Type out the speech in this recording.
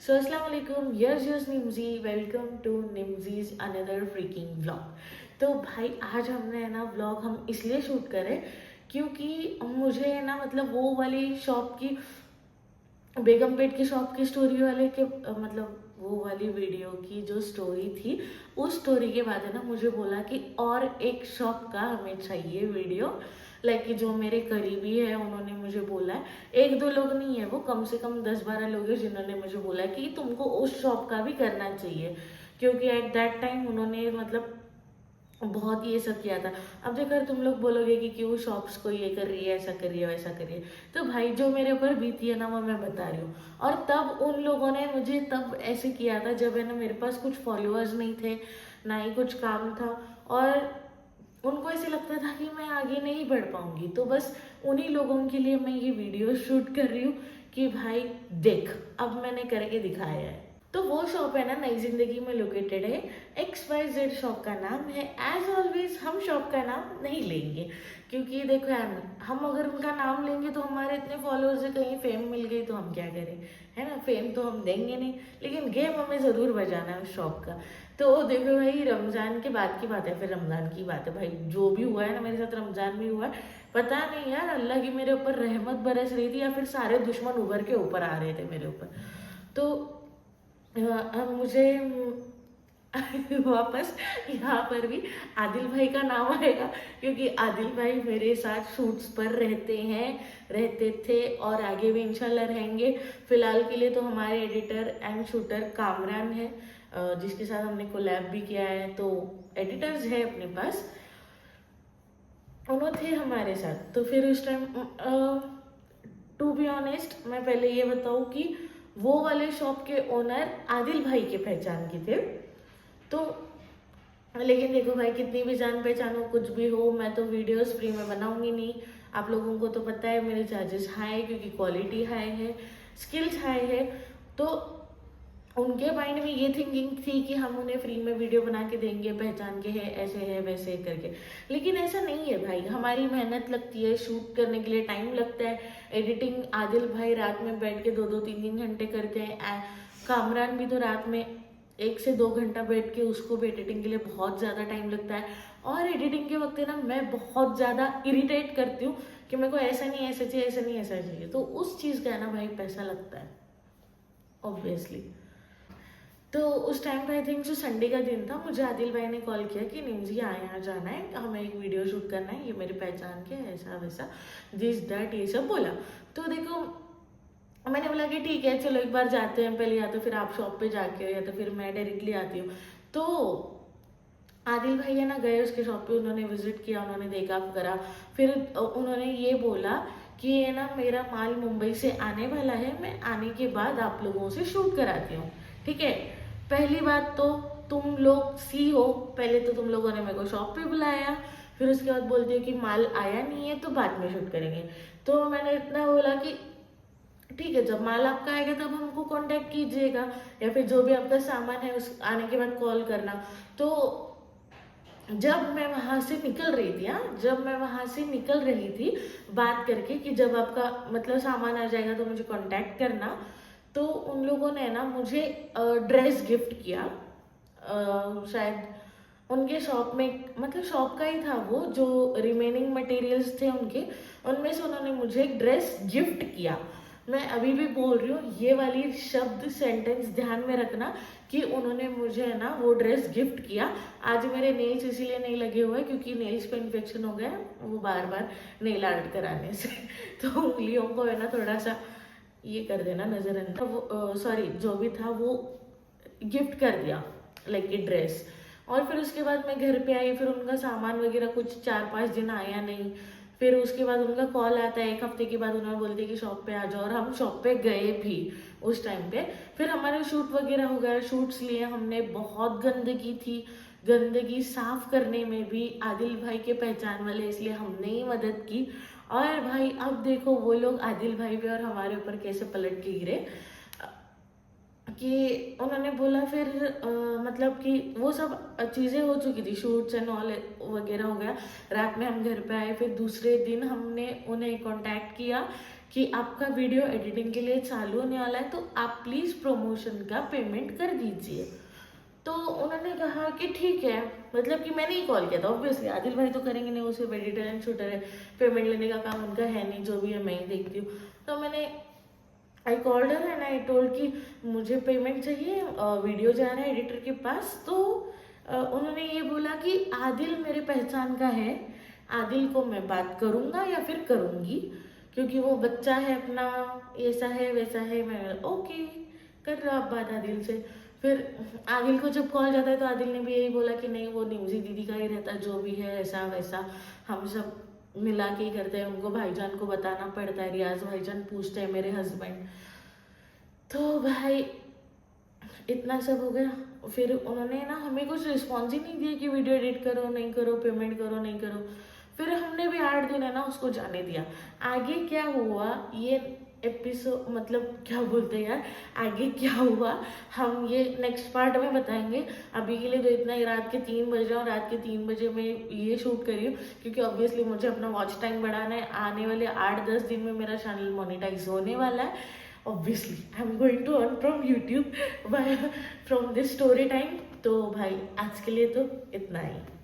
सो अस्सलाम वालेकुम, yes yes Nimji, welcome to Nimji's another freaking vlog. तो भाई आज हमने है ना व्लॉग हम इसलिए शूट करें क्योंकि मुझे है ना मतलब वो वाली शॉप की बेगमपेट की शॉप की स्टोरी वाले के मतलब वो वाली वीडियो की जो स्टोरी थी उस स्टोरी के बाद है ना मुझे बोला कि और एक शॉप का हमें चाहिए वीडियो। लाइक कि जो मेरे करीबी है उन्होंने मुझे बोला है, एक दो लोग नहीं है, वो कम से कम 10-12 लोग हैं जिन्होंने मुझे बोला है कि तुमको उस शॉप का भी करना चाहिए, क्योंकि एट दैट टाइम उन्होंने मतलब बहुत ये सब किया था। अब देखो तुम लोग बोलोगे कि क्यों शॉप्स को ये कर रही है, ऐसा कर रही है, वैसा कर रही है, तो भाई जो मेरे ऊपर बीती है ना वो मैं बता रही हूँ। और तब उन लोगों ने मुझे तब ऐसे किया था जब है ना मेरे पास कुछ फॉलोअर्स नहीं थे, ना ही कुछ काम था, और उनको ऐसे लगता था कि मैं आगे नहीं बढ़ पाऊंगी, तो बस उन्हीं लोगों के लिए मैं ये वीडियो शूट कर रही हूँ कि भाई देख अब मैंने करके दिखाया है। तो वो शॉप है ना नई जिंदगी में लोकेटेड है, XYZ शॉप का नाम है। एज ऑलवेज हम शॉप का नाम नहीं लेंगे क्योंकि देखो यार, हम अगर उनका नाम लेंगे तो हमारे इतने फॉलोअर्स है, कहीं फेम मिल गई तो हम क्या करें, है ना, फेम तो हम देंगे नहीं, लेकिन गेम हमें ज़रूर बजाना है उस शॉप का। तो देखो भाई, रमज़ान के बाद की बात है, फिर रमज़ान की बात है भाई, जो भी हुआ है ना मेरे साथ रमज़ान में हुआ है, पता नहीं यार अल्लाह की मेरे ऊपर रहमत बरस रही थी या फिर सारे दुश्मन उभर के ऊपर आ रहे थे मेरे ऊपर। तो अब मुझे वापस यहाँ पर भी आदिल भाई का नाम आएगा क्योंकि आदिल भाई मेरे साथ शूट्स पर रहते हैं, रहते थे और आगे भी इंशाल्लाह रहेंगे। फिलहाल के लिए तो हमारे एडिटर एंड शूटर कामरान है, जिसके साथ हमने कोलैब भी किया है, तो एडिटर्स है अपने पास, उन्होंने थे हमारे साथ। तो फिर उस टाइम टू बी ऑनेस्ट मैं पहले ये बताऊँ कि वो वाले शॉप के ओनर आदिल भाई के पहचान के थे। तो लेकिन देखो भाई, कितनी भी जान पहचान हो, कुछ भी हो, मैं तो वीडियोस फ्री में बनाऊंगी नहीं। आप लोगों को तो पता है मेरे चार्जेस हाई है क्योंकि क्वालिटी हाई है, स्किल्स हाई है। तो उनके माइंड में ये थिंकिंग थी कि हम उन्हें फ्री में वीडियो बना के देंगे, पहचान के है, ऐसे है वैसे करके, लेकिन ऐसा नहीं है भाई। हमारी मेहनत लगती है, शूट करने के लिए टाइम लगता है, एडिटिंग आदिल भाई रात में बैठ के 2-2 3-3 घंटे करते हैं, कामरान भी तो रात में 1 से 2 घंटा बैठ के, उसको भी एडिटिंग के लिए बहुत ज़्यादा टाइम लगता है। और एडिटिंग के वक्त ना मैं बहुत ज़्यादा इरिटेट करती हूँ कि मेरे को ऐसा नहीं ऐसा चाहिए, ऐसा नहीं ऐसा चाहिए, तो उस चीज़ का है ना भाई पैसा लगता है ऑब्वियसली। तो उस टाइम पे आई थिंक जो संडे का दिन था, मुझे आदिल भाई ने कॉल किया कि निम्जी यहाँ जाना है, हमें एक वीडियो शूट करना है, ये मेरे पहचान के ऐसा वैसा दिस दैट ये सब बोला। तो देखो मैंने बोला कि ठीक है चलो एक बार जाते हैं पहले, या तो फिर आप शॉप पे जाके या तो फिर मैं डायरेक्टली आती हूँ। तो आदिल भाई है ना गए उसके शॉप पे, उन्होंने विजिट किया, उन्होंने देखा करा, फिर उन्होंने ये बोला कि ये ना मेरा माल मुंबई से आने वाला है, मैं आने के बाद आप लोगों से शूट कराती हूँ, ठीक है। पहली बात तो तुम लोग सी हो, पहले तो तुम लोगों ने मेरे को शॉप पे बुलाया, फिर उसके बाद बोलती हो कि माल आया नहीं है तो बाद में शूट करेंगे। तो मैंने इतना बोला कि ठीक है, जब माल आपका आएगा तब हमको कांटेक्ट कीजिएगा, या फिर जो भी आपका सामान है उस आने के बाद कॉल करना। तो जब मैं वहां से निकल रही थी, हाँ जब मैं वहां से निकल रही थी बात करके कि जब आपका मतलब सामान आ जाएगा तो मुझे कांटेक्ट करना, तो उन लोगों ने ना मुझे ड्रेस गिफ्ट किया। शायद उनके शॉप में, मतलब शॉप का ही था वो, जो रिमेनिंग मटेरियल्स थे उनके, उनमें से उन्होंने मुझे एक ड्रेस गिफ्ट किया। मैं अभी भी बोल रही हूँ, ये वाली शब्द सेंटेंस ध्यान में रखना कि उन्होंने मुझे है ना वो ड्रेस गिफ्ट किया। आज मेरे नेल्स इसीलिए नहीं लगे हुए क्योंकि नेल्स पे इन्फेक्शन हो गया है वो बार बार नेल आर्ट कराने से तो उंगलियों को है ना थोड़ा सा ये कर देना नजरअंदाज। वो सॉरी जो भी था वो गिफ्ट कर दिया, लाइक ए ड्रेस। और फिर उसके बाद मैं घर पे आई, फिर उनका सामान वगैरह कुछ 4-5 दिन आया नहीं, फिर उसके बाद उनका कॉल आता है 1 हफ्ते के बाद, उन्होंने बोलते कि शॉप पे आ जाओ, और हम शॉप पे गए भी उस टाइम पे। फिर हमारे शूट वगैरह हो गया, शूट्स लिए हमने, बहुत गंदगी थी, गंदगी साफ करने में भी आदिल भाई के पहचान वाले इसलिए हमने ही मदद की। और भाई अब देखो वो लोग आदिल भाई पे और हमारे ऊपर कैसे पलट के गिरे कि उन्होंने बोला फिर मतलब कि वो सब चीज़ें हो चुकी थी, शूट्स एंड ऑल वगैरह हो गया, रात में हम घर पे आए, फिर दूसरे दिन हमने उन्हें कांटेक्ट किया कि आपका वीडियो एडिटिंग के लिए चालू होने वाला है, तो आप प्लीज़ प्रमोशन का पेमेंट कर दीजिए। तो उन्होंने कहा कि ठीक है, मतलब कि मैंने ही कॉल किया था, ऑब्वियसली आदिल भाई तो करेंगे नहीं, वो सिर्फ एडिटर एंड शूटर है, पेमेंट लेने का काम उनका है नहीं, जो भी है मैं ही देखती हूँ। तो मैंने I called her and I told कि मुझे पेमेंट चाहिए, वीडियो जा रहा है एडिटर के पास। तो उन्होंने ये बोला कि आदिल मेरे पहचान का है, आदिल को मैं बात करूँगा या फिर करूँगी, क्योंकि वो बच्चा है अपना, ऐसा है वैसा है। मैं ओके, कर रहा आप बात आदिल से। फिर आदिल को जब कॉल जाता है तो आदिल ने भी यही बोला कि नहीं, वो निमजी दीदी का ही रहता है, जो भी है ऐसा वैसा हम सब मिला के ही करते हैं, उनको भाईजान को बताना पड़ता है, रियाज भाईजान पूछते हैं मेरे हस्बैंड। तो भाई इतना सब हो गया। फिर उन्होंने ना हमें कुछ रिस्पॉन्स ही नहीं दिया कि वीडियो एडिट करो नहीं करो, पेमेंट करो नहीं करो। फिर हमने भी 8 दिन है ना उसको जाने दिया। आगे क्या हुआ ये एपिसोड, मतलब क्या बोलते हैं यार, आगे क्या हुआ हम ये नेक्स्ट पार्ट में बताएंगे। अभी के लिए तो इतना ही, रात के 3 बज रहे हैं और रात के 3 बजे मैं ये शूट कर रही हूँ क्योंकि ऑब्वियसली मुझे अपना वॉच टाइम बढ़ाना है। आने वाले 8-10 दिन में मेरा चैनल मोनेटाइज होने वाला है। obviously I'm going to earn from YouTube by from this story time। तो भाई आज के लिए तो इतना ही।